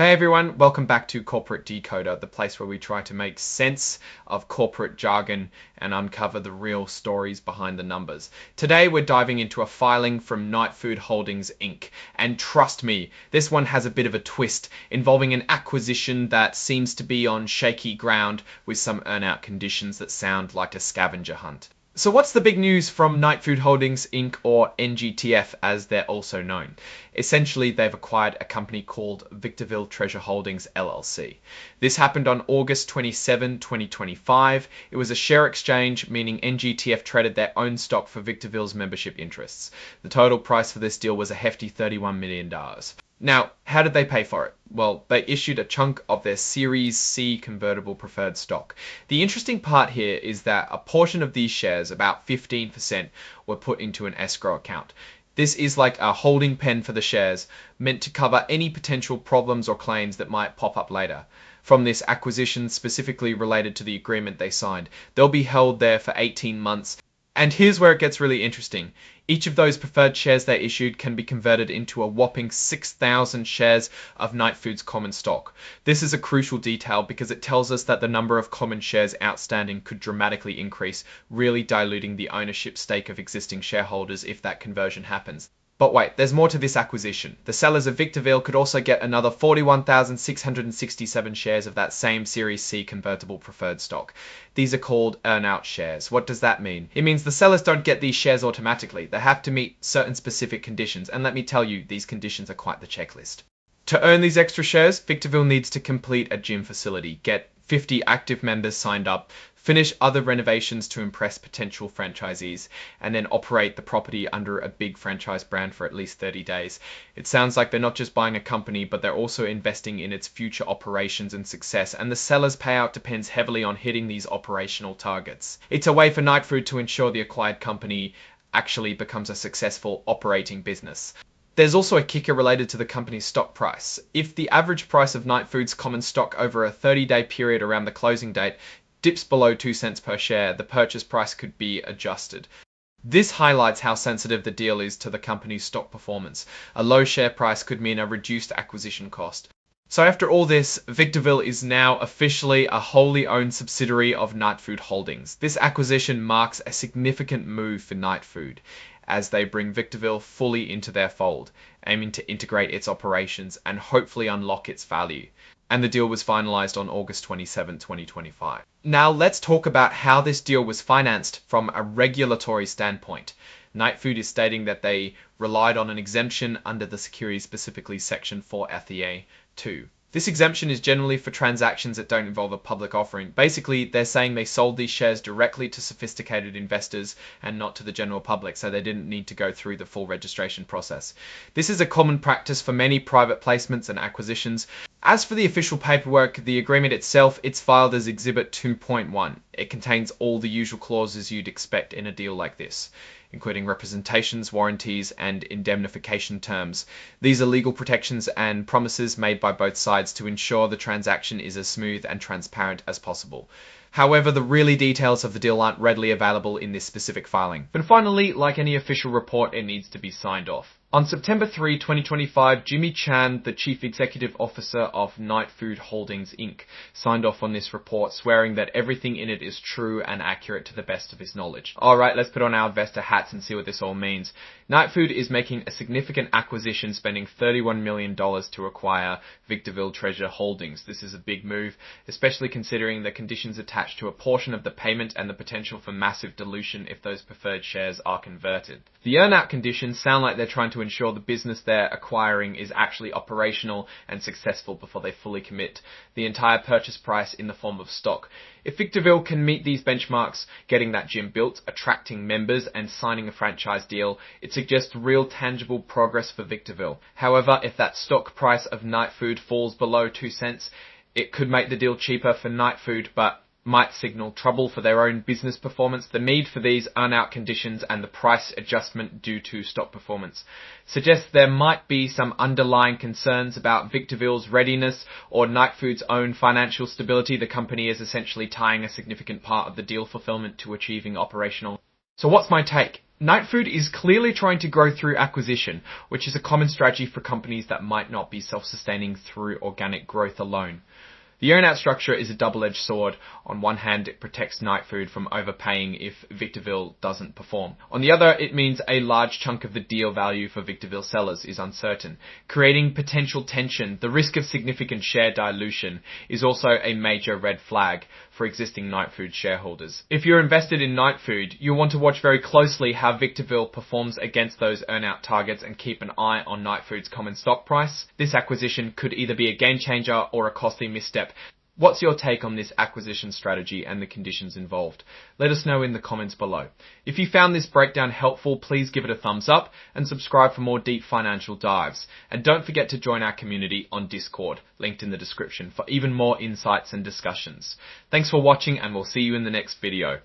Hey everyone, welcome back to Corporate Decoder, the place where we try to make sense of corporate jargon and uncover the real stories behind the numbers. Today we're diving into a filing from Nightfood Holdings Inc. And trust me, this one has a bit of a twist involving an acquisition that seems to be on shaky ground with some earnout conditions that sound like a scavenger hunt. So what's the big news from Nightfood Holdings Inc. or NGTF as they're also known? Essentially, they've acquired a company called Victorville Treasure Holdings LLC. This happened on August 27, 2025. It was a share exchange, meaning NGTF traded their own stock for Victorville's membership interests. The total price for this deal was a hefty $31 million. Now, how did they pay for it? Well, they issued a chunk of their Series C convertible preferred stock. The interesting part here is that a portion of these shares, about 15%, were put into an escrow account. This is like a holding pen for the shares, meant to cover any potential problems or claims that might pop up later. From this acquisition specifically related to the agreement they signed, they'll be held there for 18 months. And here's where it gets really interesting. Each of those preferred shares they issued can be converted into a whopping 6,000 shares of Nightfood's common stock. This is a crucial detail because it tells us that the number of common shares outstanding could dramatically increase, really diluting the ownership stake of existing shareholders if that conversion happens. But wait, there's more to this acquisition. The sellers of Victorville could also get another 41,667 shares of that same Series C convertible preferred stock. These are called Earnout shares. What does that mean? It means the sellers don't get these shares automatically. They have to meet certain specific conditions, and let me tell you, these conditions are quite the checklist. To earn these extra shares, Victorville needs to complete a gym facility, get 50 active members signed up, finish other renovations to impress potential franchisees, and then operate the property under a big franchise brand for at least 30 days. It sounds like they're not just buying a company, but they're also investing in its future operations and success, and the seller's payout depends heavily on hitting these operational targets. It's a way for Nightfood to ensure the acquired company actually becomes a successful operating business. There's also a kicker related to the company's stock price. If the average price of Nightfood's common stock over a 30-day period around the closing date dips below 2 cents per share, the purchase price could be adjusted. This highlights how sensitive the deal is to the company's stock performance. A low share price could mean a reduced acquisition cost. So after all this, Victorville is now officially a wholly owned subsidiary of Nightfood Holdings. This acquisition marks a significant move for Nightfood as they bring Victorville fully into their fold, aiming to integrate its operations and hopefully unlock its value. And the deal was finalized on August 27, 2025. Now let's talk about how this deal was financed from a regulatory standpoint. Nightfood is stating that they relied on an exemption under the Securities Specifically Section 4 2. This exemption is generally for transactions that don't involve a public offering. Basically, they're saying they sold these shares directly to sophisticated investors and not to the general public, so they didn't need to go through the full registration process. This is a common practice for many private placements and acquisitions. As for the official paperwork, the agreement itself, it's filed as Exhibit 2.1. It contains all the usual clauses you'd expect in a deal like this, including representations, warranties, and indemnification terms. These are legal protections and promises made by both sides to ensure the transaction is as smooth and transparent as possible. However, the really details of the deal aren't readily available in this specific filing. But finally, like any official report, it needs to be signed off. On September 3, 2025, Jimmy Chan, the Chief Executive Officer of Nightfood Holdings Inc., signed off on this report, swearing that everything in it is true and accurate to the best of his knowledge. Alright, let's put on our investor hats and see what this all means. Nightfood is making a significant acquisition, spending $31 million to acquire Victorville Treasure Holdings. This is a big move, especially considering the conditions attached to a portion of the payment and the potential for massive dilution if those preferred shares are converted. The earnout conditions sound like they're trying to ensure the business they're acquiring is actually operational and successful before they fully commit the entire purchase price in the form of stock. If Victorville can meet these benchmarks, getting that gym built, attracting members, and signing a franchise deal, it suggests real tangible progress for Victorville. However, if that stock price of Nightfood falls below 2 cents, it could make the deal cheaper for Nightfood, but might signal trouble for their own business performance. The need for these earnout conditions and the price adjustment due to stock performance suggests there might be some underlying concerns about Victorville's readiness or Nightfood's own financial stability. The company is essentially tying a significant part of the deal fulfillment to achieving operational. So what's my take? Nightfood is clearly trying to grow through acquisition, which is a common strategy for companies that might not be self-sustaining through organic growth alone. The earnout structure is a double-edged sword. On one hand, it protects Nightfood from overpaying if Victorville doesn't perform. On the other, it means a large chunk of the deal value for Victorville sellers is uncertain, creating potential tension. The risk of significant share dilution is also a major red flag for existing Nightfood shareholders. If you're invested in Nightfood, you'll want to watch very closely how Victorville performs against those earnout targets and keep an eye on Nightfood's common stock price. This acquisition could either be a game changer or a costly misstep. What's your take on this acquisition strategy and the conditions involved? Let us know in the comments below. If you found this breakdown helpful, please give it a thumbs up and subscribe for more deep financial dives. And don't forget to join our community on Discord, linked in the description, for even more insights and discussions. Thanks for watching, and we'll see you in the next video.